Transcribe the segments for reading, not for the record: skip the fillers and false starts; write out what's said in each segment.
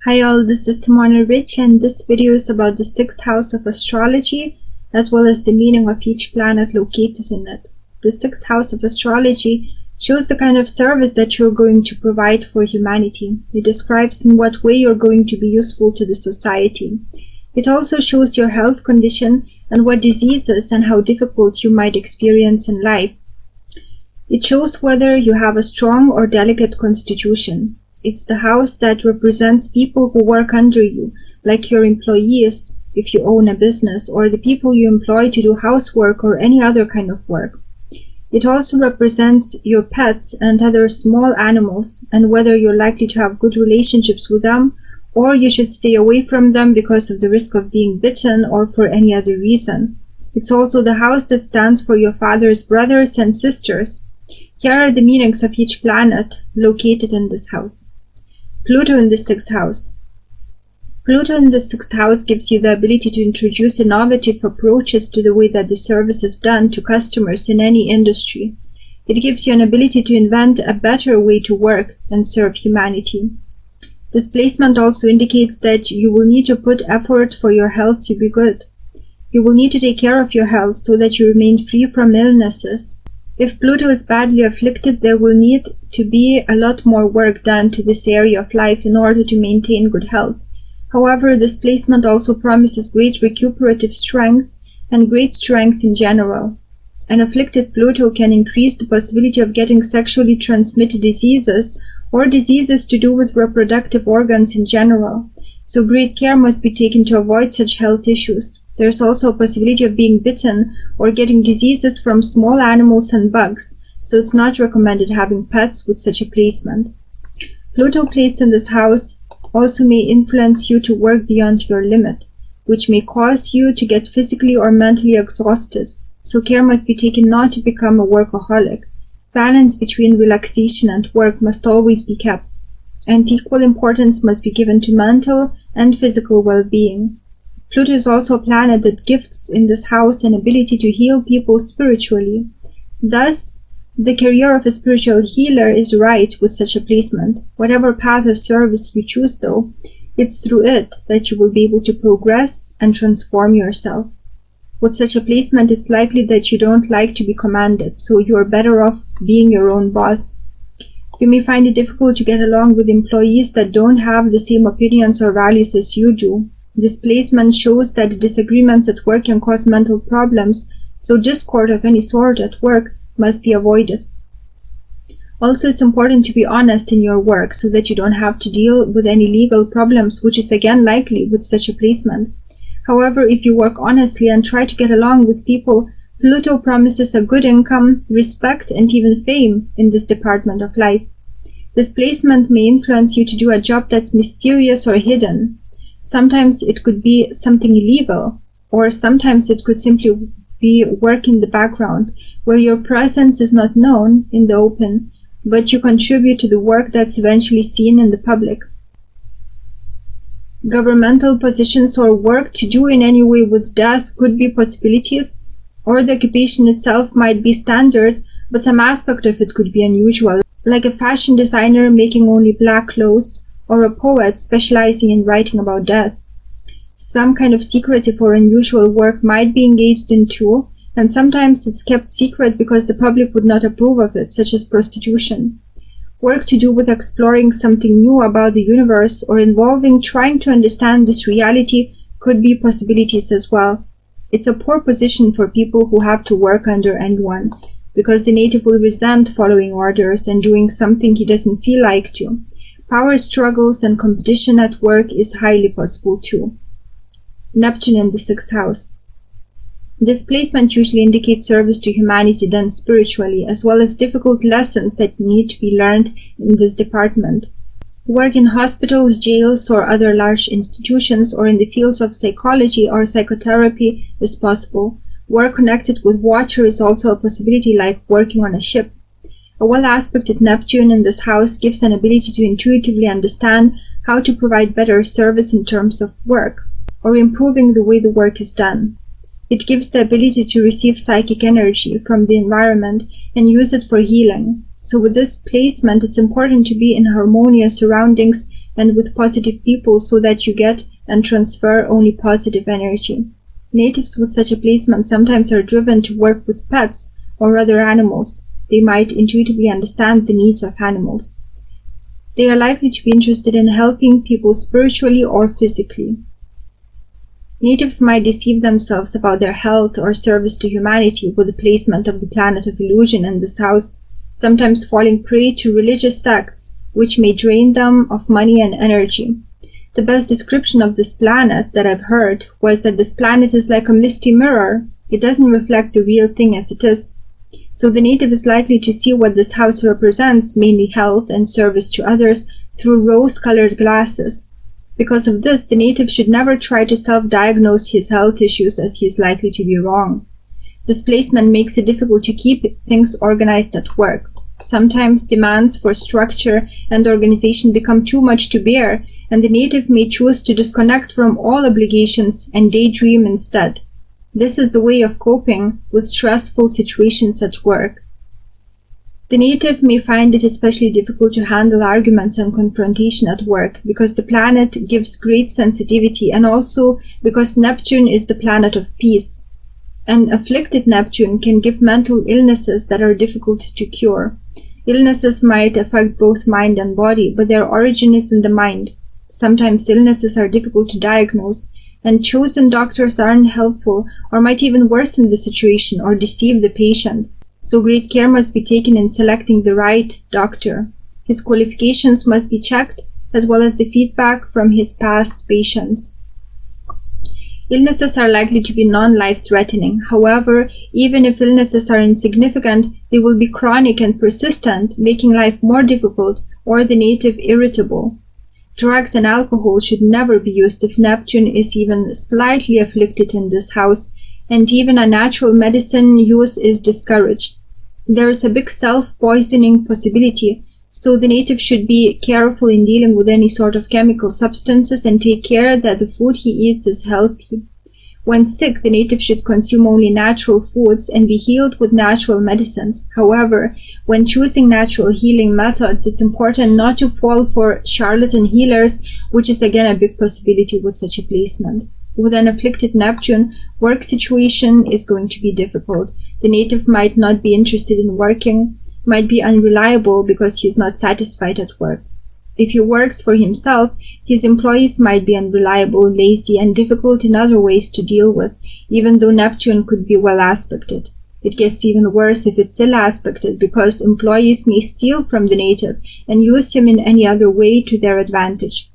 Hi all, this is Simona Rich, and this video is about the 6th house of astrology, as well as the meaning of each planet located in it. The 6th house of astrology shows the kind of service that you're going to provide for humanity. It describes in what way you're going to be useful to the society. It also shows your health condition and what diseases and how difficult you might experience in life. It shows whether you have a strong or delicate constitution. It's the house that represents people who work under you, like your employees, if you own a business, or the people you employ to do housework or any other kind of work. It also represents your pets and other small animals, and whether you're likely to have good relationships with them, or you should stay away from them because of the risk of being bitten or for any other reason. It's also the house that stands for your father's brothers and sisters. Here are the meanings of each planet located in this house. Pluto in the 6th house. Pluto in the 6th house gives you the ability to introduce innovative approaches to the way that the service is done to customers in any industry. It gives you an ability to invent a better way to work and serve humanity. This placement also indicates that you will need to put effort for your health to be good. You will need to take care of your health so that you remain free from illnesses. If Pluto is badly afflicted, there will need to be a lot more work done to this area of life in order to maintain good health. However, this placement also promises great recuperative strength and great strength in general. An afflicted Pluto can increase the possibility of getting sexually transmitted diseases or diseases to do with reproductive organs in general, so great care must be taken to avoid such health issues. There's also a possibility of being bitten or getting diseases from small animals and bugs, so it's not recommended having pets with such a placement. Pluto placed in this house also may influence you to work beyond your limit, which may cause you to get physically or mentally exhausted, so care must be taken not to become a workaholic. Balance between relaxation and work must always be kept, and equal importance must be given to mental and physical well-being. Pluto is also a planet that gifts in this house an ability to heal people spiritually. Thus, the career of a spiritual healer is right with such a placement. Whatever path of service you choose, though, it's through it that you will be able to progress and transform yourself. With such a placement, it's likely that you don't like to be commanded, so you are better off being your own boss. You may find it difficult to get along with employees that don't have the same opinions or values as you do. This placement shows that disagreements at work can cause mental problems, so discord of any sort at work must be avoided. Also, it's important to be honest in your work so that you don't have to deal with any legal problems, which is again likely with such a placement. However, if you work honestly and try to get along with people, Pluto promises a good income, respect, and even fame in this department of life. This placement may influence you to do a job that's mysterious or hidden. Sometimes it could be something illegal, or sometimes it could simply be work in the background, where your presence is not known in the open, but you contribute to the work that's eventually seen in the public. Governmental positions or work to do in any way with death could be possibilities, or the occupation itself might be standard, but some aspect of it could be unusual, like a fashion designer making only black clothes, or a poet specializing in writing about death. Some kind of secretive or unusual work might be engaged in too, and sometimes it's kept secret because the public would not approve of it, such as prostitution. Work to do with exploring something new about the universe or involving trying to understand this reality could be possibilities as well. It's a poor position for people who have to work under anyone, because the native will resent following orders and doing something he doesn't feel like to. Power struggles and competition at work is highly possible too. Neptune in the 6th house. This placement usually indicates service to humanity done spiritually, as well as difficult lessons that need to be learned in this department. Work in hospitals, jails, or other large institutions, or in the fields of psychology or psychotherapy is possible. Work connected with water is also a possibility, like working on a ship. A well-aspected Neptune in this house gives an ability to intuitively understand how to provide better service in terms of work, or improving the way the work is done. It gives the ability to receive psychic energy from the environment and use it for healing. So with this placement, it's important to be in harmonious surroundings and with positive people so that you get and transfer only positive energy. Natives with such a placement sometimes are driven to work with pets or other animals. They might intuitively understand the needs of animals. They are likely to be interested in helping people spiritually or physically. Natives might deceive themselves about their health or service to humanity with the placement of the planet of illusion in this house, sometimes falling prey to religious sects, which may drain them of money and energy. The best description of this planet that I've heard was that this planet is like a misty mirror. It doesn't reflect the real thing as it is. So the native is likely to see what this house represents, mainly health and service to others, through rose-colored glasses. Because of this, the native should never try to self-diagnose his health issues, as he is likely to be wrong. This placement makes it difficult to keep things organized at work. Sometimes demands for structure and organization become too much to bear, and the native may choose to disconnect from all obligations and daydream instead. This is the way of coping with stressful situations at work. The native may find it especially difficult to handle arguments and confrontation at work because the planet gives great sensitivity, and also because Neptune is the planet of peace. An afflicted Neptune can give mental illnesses that are difficult to cure. Illnesses might affect both mind and body, but their origin is in the mind. Sometimes illnesses are difficult to diagnose, and chosen doctors aren't helpful or might even worsen the situation or deceive the patient. So great care must be taken in selecting the right doctor. His qualifications must be checked, as well as the feedback from his past patients. Illnesses are likely to be non-life-threatening. However, even if illnesses are insignificant, they will be chronic and persistent, making life more difficult or the native irritable. Drugs and alcohol should never be used if Neptune is even slightly afflicted in this house, and even a natural medicine use is discouraged. There is a big self-poisoning possibility, so the native should be careful in dealing with any sort of chemical substances and take care that the food he eats is healthy. When sick, the native should consume only natural foods and be healed with natural medicines. However, when choosing natural healing methods, it's important not to fall for charlatan healers, which is again a big possibility with such a placement. With an afflicted Neptune, work situation is going to be difficult. The native might not be interested in working, might be unreliable because he is not satisfied at work. If he works for himself, his employees might be unreliable, lazy, and difficult in other ways to deal with, even though Neptune could be well aspected. It gets even worse if it's ill aspected, because employees may steal from the native and use him in any other way to their advantage.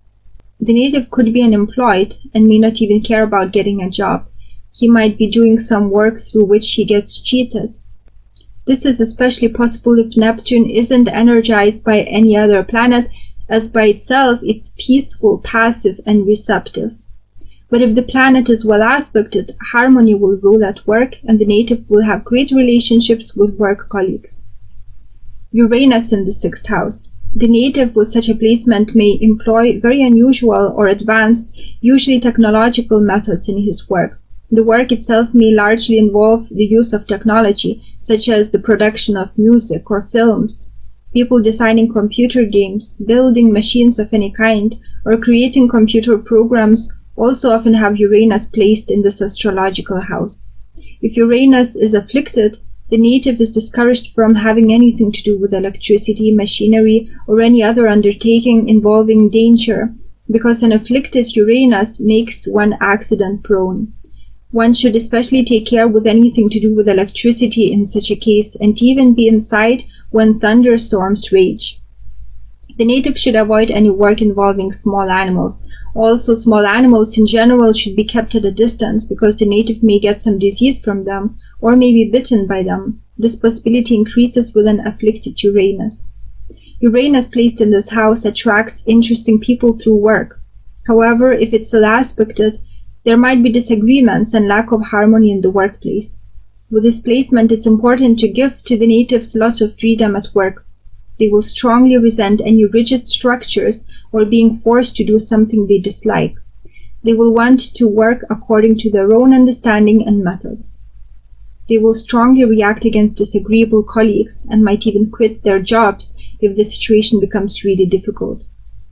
The native could be unemployed and may not even care about getting a job. He might be doing some work through which he gets cheated. This is especially possible if Neptune isn't energized by any other planet, as by itself it's peaceful, passive, and receptive. But if the planet is well aspected, harmony will rule at work, and the native will have great relationships with work colleagues. Uranus in the 6th house. The native with such a placement may employ very unusual or advanced, usually technological methods in his work. The work itself may largely involve the use of technology, such as the production of music or films. People designing computer games, building machines of any kind, or creating computer programs also often have Uranus placed in this astrological house. If Uranus is afflicted, the native is discouraged from having anything to do with electricity, machinery, or any other undertaking involving danger, because an afflicted Uranus makes one accident-prone. One should especially take care with anything to do with electricity in such a case, and even be inside when thunderstorms rage. The native should avoid any work involving small animals. Also, small animals in general should be kept at a distance, because the native may get some disease from them, or may be bitten by them. This possibility increases with an afflicted Uranus. Uranus placed in this house attracts interesting people through work. However, if it's ill aspected, there might be disagreements and lack of harmony in the workplace. With this placement, it's important to give to the natives lots of freedom at work. They will strongly resent any rigid structures or being forced to do something they dislike. They will want to work according to their own understanding and methods. They will strongly react against disagreeable colleagues and might even quit their jobs if the situation becomes really difficult.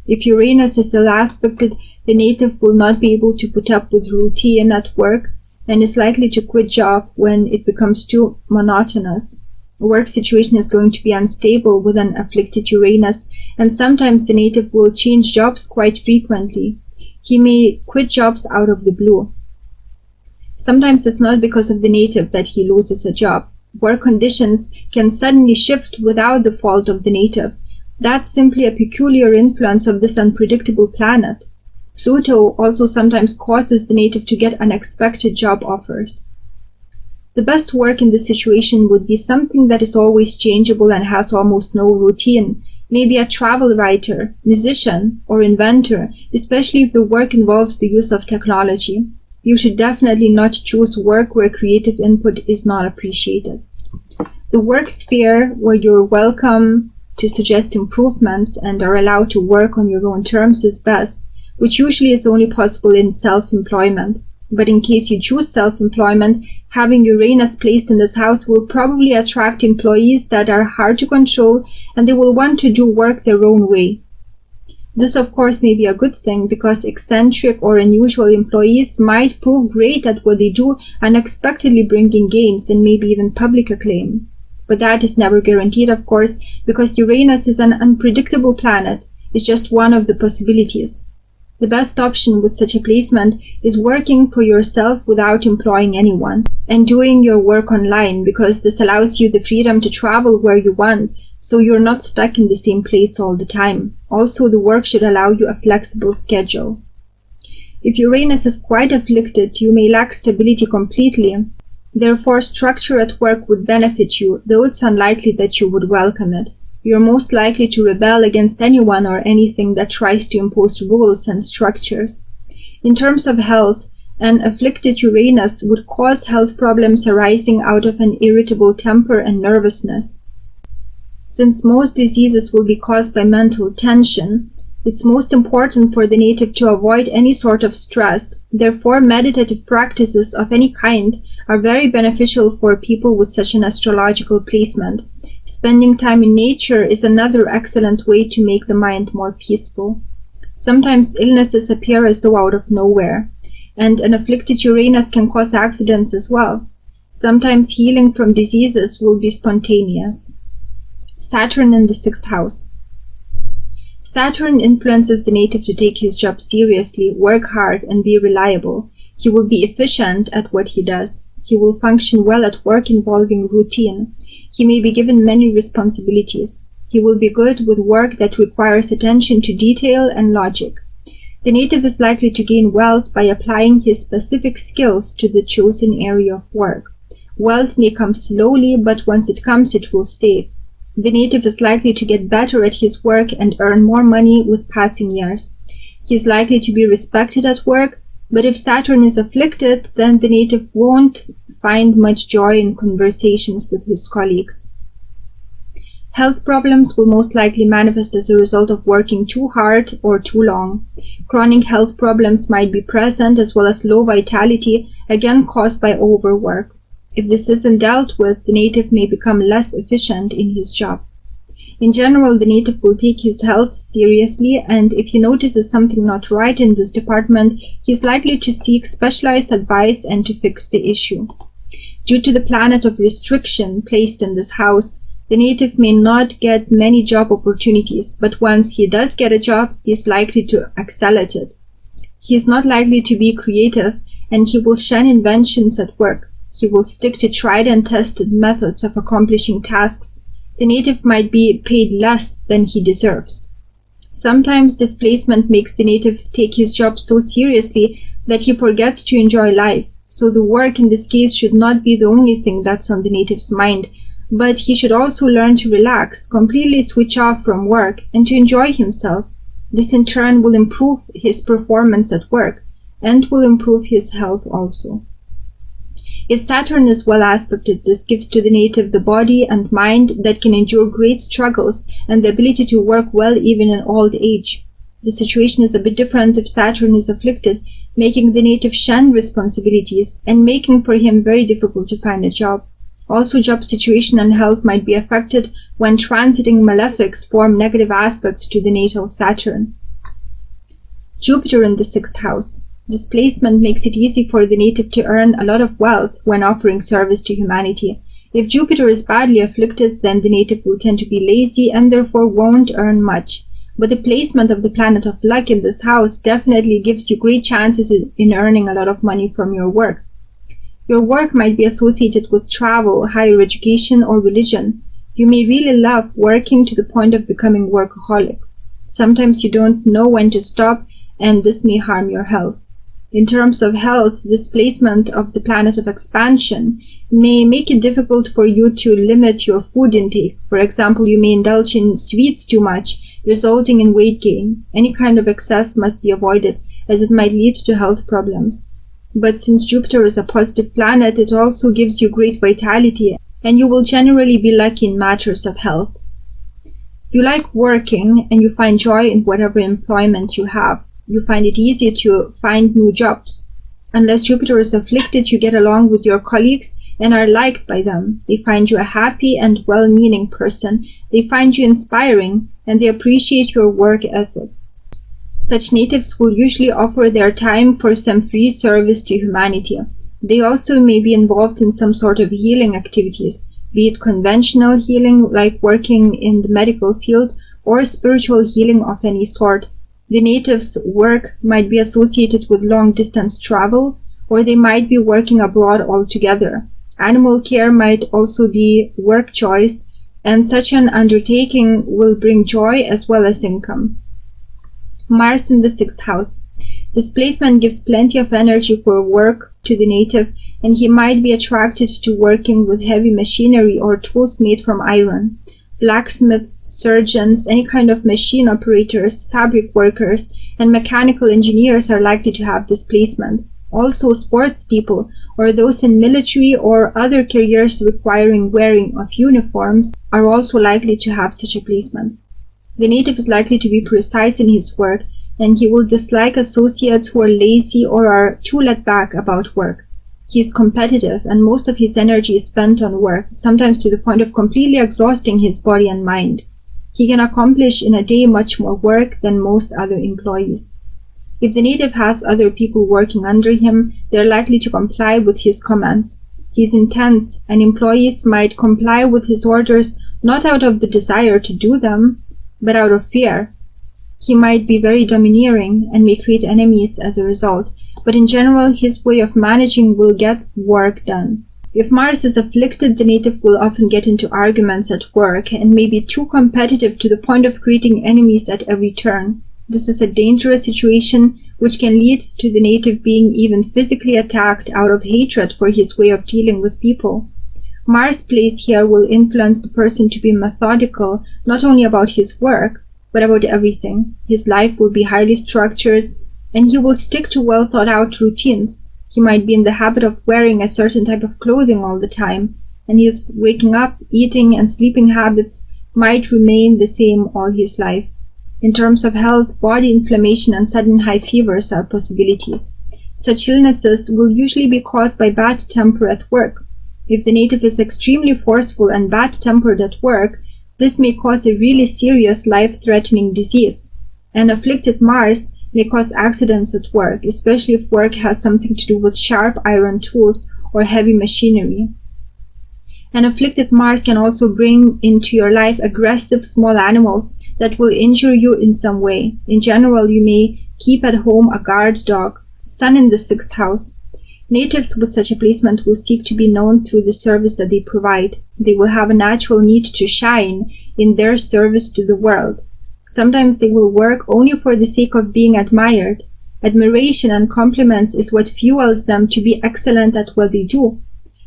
If Uranus is ill aspected, the native will not be able to put up with routine at work and is likely to quit job when it becomes too monotonous. The work situation is going to be unstable with an afflicted Uranus, and sometimes the native will change jobs quite frequently. He may quit jobs out of the blue. Sometimes it's not because of the native that he loses a job. Work conditions can suddenly shift without the fault of the native. That's simply a peculiar influence of this unpredictable planet. Pluto also sometimes causes the native to get unexpected job offers. The best work in this situation would be something that is always changeable and has almost no routine. Maybe a travel writer, musician, or inventor, especially if the work involves the use of technology. You should definitely not choose work where creative input is not appreciated. The work sphere where you're welcome to suggest improvements and are allowed to work on your own terms is best, which usually is only possible in self-employment. But in case you choose self-employment, having Uranus placed in this house will probably attract employees that are hard to control, and they will want to do work their own way. This, of course, may be a good thing, because eccentric or unusual employees might prove great at what they do, unexpectedly bringing gains and maybe even public acclaim. But that is never guaranteed, of course, because Uranus is an unpredictable planet. It's just one of the possibilities. The best option with such a placement is working for yourself without employing anyone, and doing your work online, because this allows you the freedom to travel where you want, so you're not stuck in the same place all the time. Also, the work should allow you a flexible schedule. If Uranus is quite afflicted, you may lack stability completely. Therefore, structure at work would benefit you, though it's unlikely that you would welcome it. You're most likely to rebel against anyone or anything that tries to impose rules and structures. In terms of health, an afflicted Uranus would cause health problems arising out of an irritable temper and nervousness. Since most diseases will be caused by mental tension, it's most important for the native to avoid any sort of stress. Therefore, meditative practices of any kind are very beneficial for people with such an astrological placement. Spending time in nature is another excellent way to make the mind more peaceful. Sometimes illnesses appear as though out of nowhere, and an afflicted Uranus can cause accidents as well. Sometimes healing from diseases will be spontaneous. Saturn in the 6th house. Saturn influences the native to take his job seriously, work hard, and be reliable. He will be efficient at what he does. He will function well at work involving routine. He may be given many responsibilities. He will be good with work that requires attention to detail and logic. The native is likely to gain wealth by applying his specific skills to the chosen area of work. Wealth may come slowly, but once it comes, it will stay. The native is likely to get better at his work and earn more money with passing years. He is likely to be respected at work, but if Saturn is afflicted, then the native won't find much joy in conversations with his colleagues. Health problems will most likely manifest as a result of working too hard or too long. Chronic health problems might be present, as well as low vitality, again caused by overwork. If this isn't dealt with, the native may become less efficient in his job. In general, the native will take his health seriously, and if he notices something not right in this department, he is likely to seek specialized advice and to fix the issue. Due to the planet of restriction placed in this house, the native may not get many job opportunities, but once he does get a job, he is likely to excel at it. He is not likely to be creative, and he will shun inventions at work. He will stick to tried and tested methods of accomplishing tasks. The native might be paid less than he deserves. Sometimes this placement makes the native take his job so seriously that he forgets to enjoy life. So the work in this case should not be the only thing that's on the native's mind, but he should also learn to relax, completely switch off from work, and to enjoy himself. This in turn will improve his performance at work, and will improve his health also. If Saturn is well aspected, this gives to the native the body and mind that can endure great struggles and the ability to work well even in old age. The situation is a bit different if Saturn is afflicted, making the native shun responsibilities and making for him very difficult to find a job. Also, job situation and health might be affected when transiting malefics form negative aspects to the natal Saturn. Jupiter in the 6th house. This placement makes it easy for the native to earn a lot of wealth when offering service to humanity. If Jupiter is badly afflicted, then the native will tend to be lazy and therefore won't earn much. But the placement of the planet of luck in this house definitely gives you great chances in earning a lot of money from your work. Your work might be associated with travel, higher education, or religion. You may really love working to the point of becoming workaholic. Sometimes you don't know when to stop, and this may harm your health. In terms of health, this placement of the planet of expansion may make it difficult for you to limit your food intake. For example, you may indulge in sweets too much, resulting in weight gain. Any kind of excess must be avoided, as it might lead to health problems. But since Jupiter is a positive planet, it also gives you great vitality, and you will generally be lucky in matters of health. You like working, and you find joy in whatever employment you have. You find it easy to find new jobs. Unless Jupiter is afflicted, you get along with your colleagues and are liked by them. They find you a happy and well-meaning person. They find you inspiring, and they appreciate your work ethic. Such natives will usually offer their time for some free service to humanity. They also may be involved in some sort of healing activities, be it conventional healing like working in the medical field or spiritual healing of any sort. The natives' work might be associated with long-distance travel, or they might be working abroad altogether. Animal care might also be work choice, and such an undertaking will bring joy as well as income. Mars in the 6th house. This placement gives plenty of energy for work to the native, and he might be attracted to working with heavy machinery or tools made from iron. Blacksmiths, surgeons, any kind of machine operators, fabric workers, and mechanical engineers are likely to have this placement. Also, sports people, or those in military or other careers requiring wearing of uniforms, are also likely to have such a placement. The native is likely to be precise in his work, and he will dislike associates who are lazy or are too laid back about work. He is competitive, and most of his energy is spent on work, sometimes to the point of completely exhausting his body and mind. He can accomplish in a day much more work than most other employees. If the native has other people working under him, they are likely to comply with his commands. He is intense, and employees might comply with his orders not out of the desire to do them, but out of fear. He might be very domineering and may create enemies as a result, but in general his way of managing will get work done. If Mars is afflicted, the native will often get into arguments at work and may be too competitive to the point of creating enemies at every turn. This is a dangerous situation which can lead to the native being even physically attacked out of hatred for his way of dealing with people. Mars placed here will influence the person to be methodical not only about his work, but about everything. His life will be highly structured, and he will stick to well-thought-out routines. He might be in the habit of wearing a certain type of clothing all the time, and his waking up, eating, and sleeping habits might remain the same all his life. In terms of health, body inflammation and sudden high fevers are possibilities. Such illnesses will usually be caused by bad temper at work. If the native is extremely forceful and bad-tempered at work, this may cause a really serious life-threatening disease. An afflicted Mars may cause accidents at work, especially if work has something to do with sharp iron tools or heavy machinery. An afflicted Mars can also bring into your life aggressive small animals that will injure you in some way. In general, you may keep at home a guard dog. Sun in the 6th house. Natives with such a placement will seek to be known through the service that they provide. They will have a natural need to shine in their service to the world. Sometimes they will work only for the sake of being admired. Admiration and compliments is what fuels them to be excellent at what they do.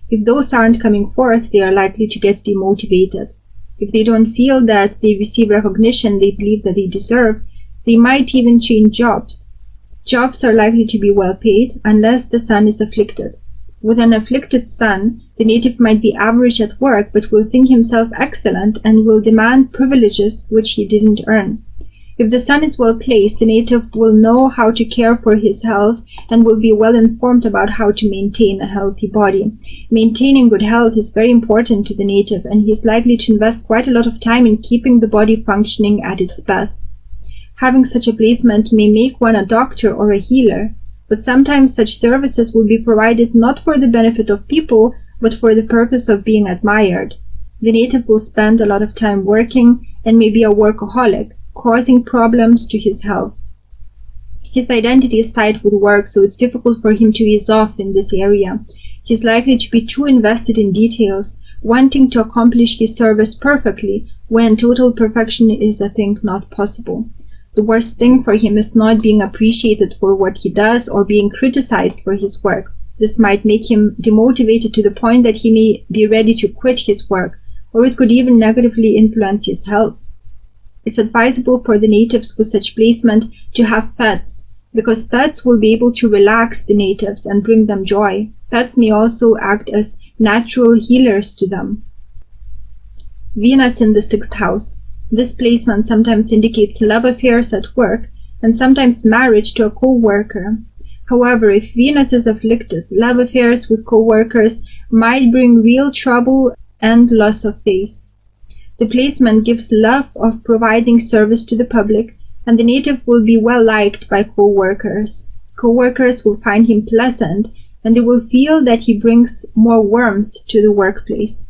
If those aren't coming forth, they are likely to get demotivated. If they don't feel that they receive recognition they believe that they deserve, they might even change jobs. Jobs are likely to be well paid unless the sun is afflicted. With an afflicted sun, the native might be average at work but will think himself excellent and will demand privileges which he didn't earn. If the sun is well placed, the native will know how to care for his health and will be well informed about how to maintain a healthy body. Maintaining good health is very important to the native, and he is likely to invest quite a lot of time in keeping the body functioning at its best. Having such a placement may make one a doctor or a healer, but sometimes such services will be provided not for the benefit of people, but for the purpose of being admired. The native will spend a lot of time working and may be a workaholic, causing problems to his health. His identity is tied with work, so it's difficult for him to ease off in this area. He's likely to be too invested in details, wanting to accomplish his service perfectly, when total perfection is a thing not possible. The worst thing for him is not being appreciated for what he does or being criticized for his work. This might make him demotivated to the point that he may be ready to quit his work, or it could even negatively influence his health. It's advisable for the natives with such placement to have pets, because pets will be able to relax the natives and bring them joy. Pets may also act as natural healers to them. Venus in the 6th house. This placement sometimes indicates love affairs at work and sometimes marriage to a co-worker. However, if Venus is afflicted, love affairs with co-workers might bring real trouble and loss of face. The placement gives love of providing service to the public, and the native will be well liked by co-workers. Co-workers will find him pleasant, and they will feel that he brings more warmth to the workplace.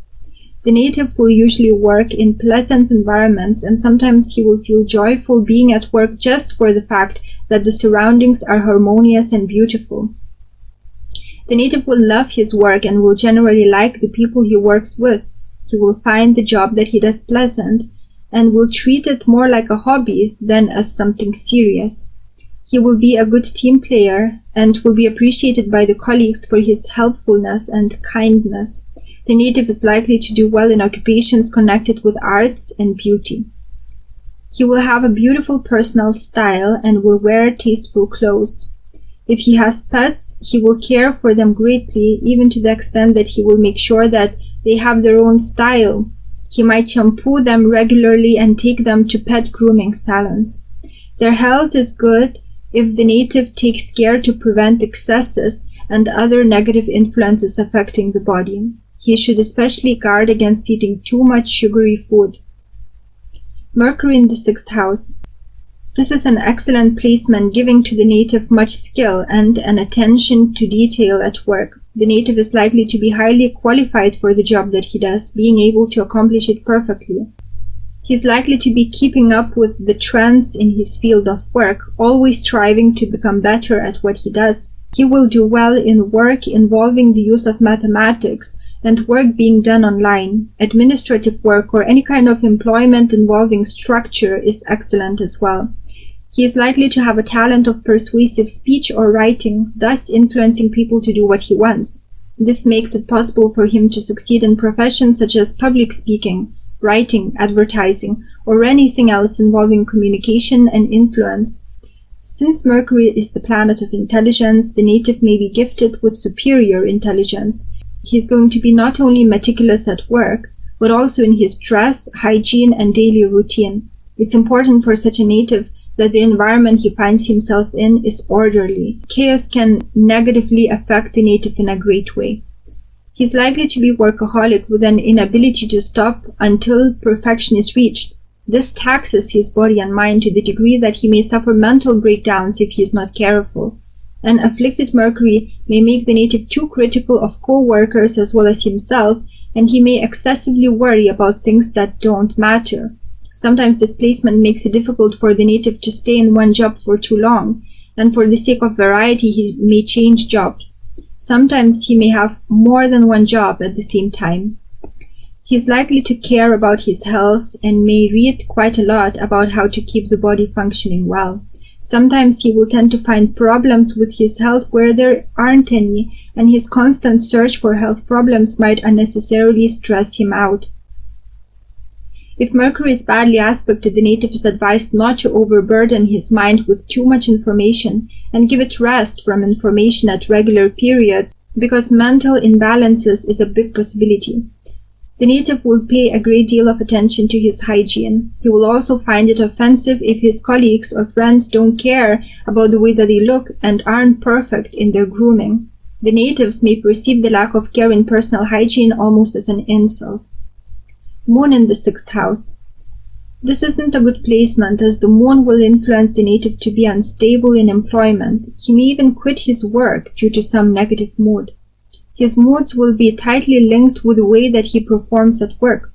The native will usually work in pleasant environments, and sometimes he will feel joyful being at work just for the fact that the surroundings are harmonious and beautiful. The native will love his work and will generally like the people he works with. He will find the job that he does pleasant and will treat it more like a hobby than as something serious. He will be a good team player and will be appreciated by the colleagues for his helpfulness and kindness. The native is likely to do well in occupations connected with arts and beauty. He will have a beautiful personal style and will wear tasteful clothes. If he has pets, he will care for them greatly, even to the extent that he will make sure that they have their own style. He might shampoo them regularly and take them to pet grooming salons. Their health is good if the native takes care to prevent excesses and other negative influences affecting the body. He should especially guard against eating too much sugary food. Mercury in the 6th house. This is an excellent placement, giving to the native much skill and an attention to detail at work. The native is likely to be highly qualified for the job that he does, being able to accomplish it perfectly. He is likely to be keeping up with the trends in his field of work, always striving to become better at what he does. He will do well in work involving the use of mathematics and work being done online. Administrative work or any kind of employment involving structure is excellent as well. He is likely to have a talent of persuasive speech or writing, thus influencing people to do what he wants. This makes it possible for him to succeed in professions such as public speaking, writing, advertising, or anything else involving communication and influence. Since Mercury is the planet of intelligence, the native may be gifted with superior intelligence. He is going to be not only meticulous at work, but also in his dress, hygiene, and daily routine. It's important for such a native that the environment he finds himself in is orderly. Chaos can negatively affect the native in a great way. He's likely to be workaholic with an inability to stop until perfection is reached. This taxes his body and mind to the degree that he may suffer mental breakdowns if he is not careful. An afflicted Mercury may make the native too critical of co-workers as well as himself, and he may excessively worry about things that don't matter. Sometimes this placement makes it difficult for the native to stay in one job for too long, and for the sake of variety he may change jobs. Sometimes he may have more than one job at the same time. He is likely to care about his health and may read quite a lot about how to keep the body functioning well. Sometimes he will tend to find problems with his health where there aren't any, and his constant search for health problems might unnecessarily stress him out. If Mercury is badly aspected, the native is advised not to overburden his mind with too much information and give it rest from information at regular periods, because mental imbalances is a big possibility. The native will pay a great deal of attention to his hygiene. He will also find it offensive if his colleagues or friends don't care about the way that they look and aren't perfect in their grooming. The natives may perceive the lack of care in personal hygiene almost as an insult. Moon in the 6th house. This isn't a good placement, as the moon will influence the native to be unstable in employment. He may even quit his work due to some negative mood. His moods will be tightly linked with the way that he performs at work.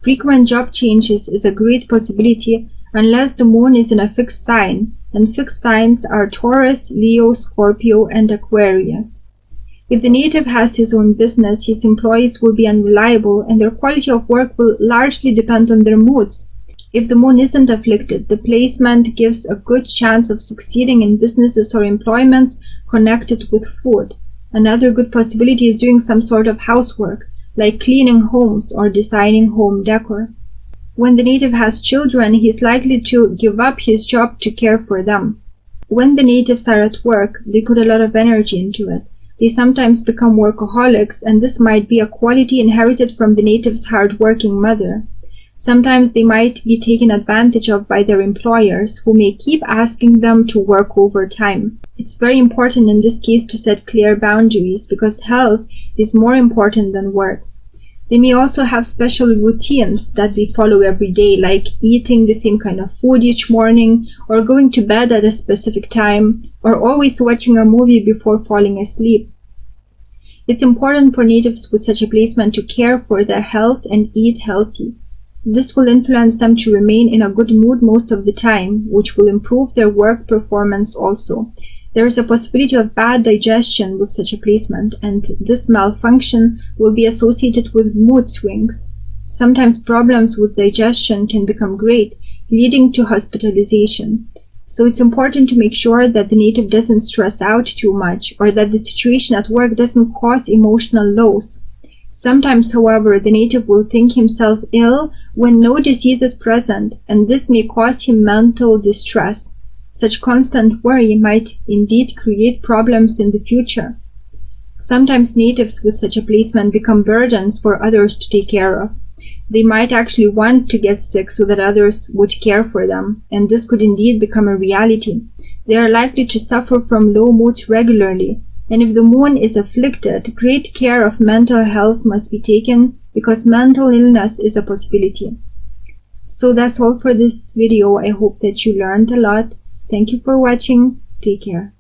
Frequent job changes is a great possibility unless the moon is in a fixed sign, and fixed signs are Taurus, Leo, Scorpio, and Aquarius. If the native has his own business, his employees will be unreliable and their quality of work will largely depend on their moods. If the moon isn't afflicted, the placement gives a good chance of succeeding in businesses or employments connected with food. Another good possibility is doing some sort of housework, like cleaning homes or designing home decor. When the native has children, he is likely to give up his job to care for them. When the natives are at work, they put a lot of energy into it. They sometimes become workaholics, and this might be a quality inherited from the native's hard-working mother. Sometimes they might be taken advantage of by their employers, who may keep asking them to work overtime. It's very important in this case to set clear boundaries, because health is more important than work. They may also have special routines that they follow every day, like eating the same kind of food each morning, or going to bed at a specific time, or always watching a movie before falling asleep. It's important for natives with such a placement to care for their health and eat healthy. This will influence them to remain in a good mood most of the time, which will improve their work performance also. There is a possibility of bad digestion with such a placement, and this malfunction will be associated with mood swings. Sometimes problems with digestion can become great, leading to hospitalization. So it's important to make sure that the native doesn't stress out too much, or that the situation at work doesn't cause emotional loss. Sometimes, however, the native will think himself ill when no disease is present, and this may cause him mental distress. Such constant worry might indeed create problems in the future. Sometimes natives with such a placement become burdens for others to take care of. They might actually want to get sick so that others would care for them, and this could indeed become a reality. They are likely to suffer from low moods regularly, and if the moon is afflicted, great care of mental health must be taken, because mental illness is a possibility. So that's all for this video. I hope that you learned a lot. Thank you for watching. Take care.